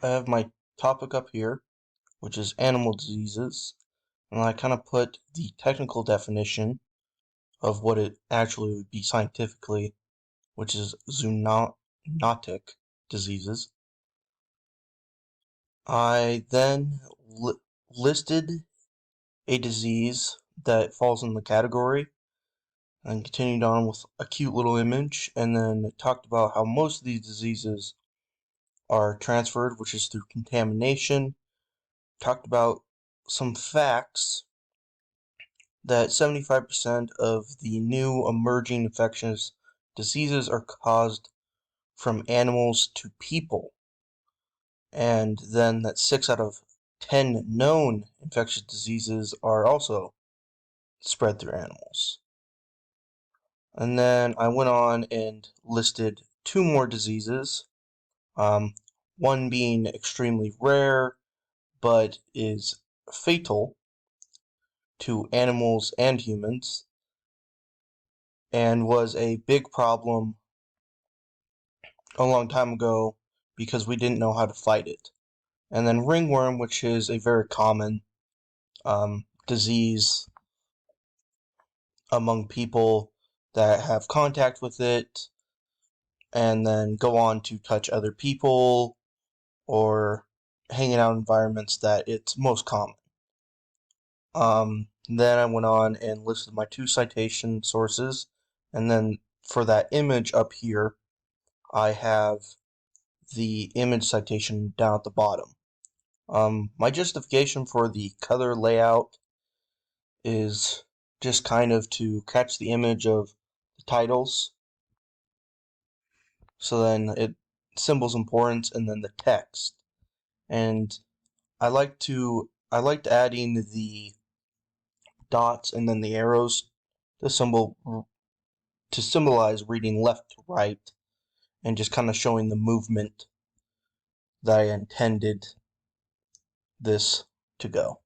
I have my topic up here, which is animal diseases, and I kind of put the technical definition of what it actually would be scientifically, which is zoonotic diseases. I then listed a disease that falls in the category, and continued on with a cute little image, and then talked about how most of these diseases are transferred, which is through contamination. Talked about some facts that 75% of the new emerging infectious diseases are caused from animals to people, and then that 6 out of 10 known infectious diseases are also spread through animals. And then I went on and listed 2 more diseases, one being extremely rare but is fatal to animals and humans, and was a big problem a long time ago because we didn't know how to fight it. And then ringworm, which is a very common disease among people that have contact with it and then go on to touch other people or hanging out in environments that it's most common. Then I went on and listed my 2 citation sources, and then for that image up here, I have the image citation down at the bottom. My justification for the color layout is just kind of to catch the image of the titles. So then it symbols importance and then the text. And I liked adding the dots and then the arrows to symbolize reading left to right and just kind of showing the movement that I intended this to go.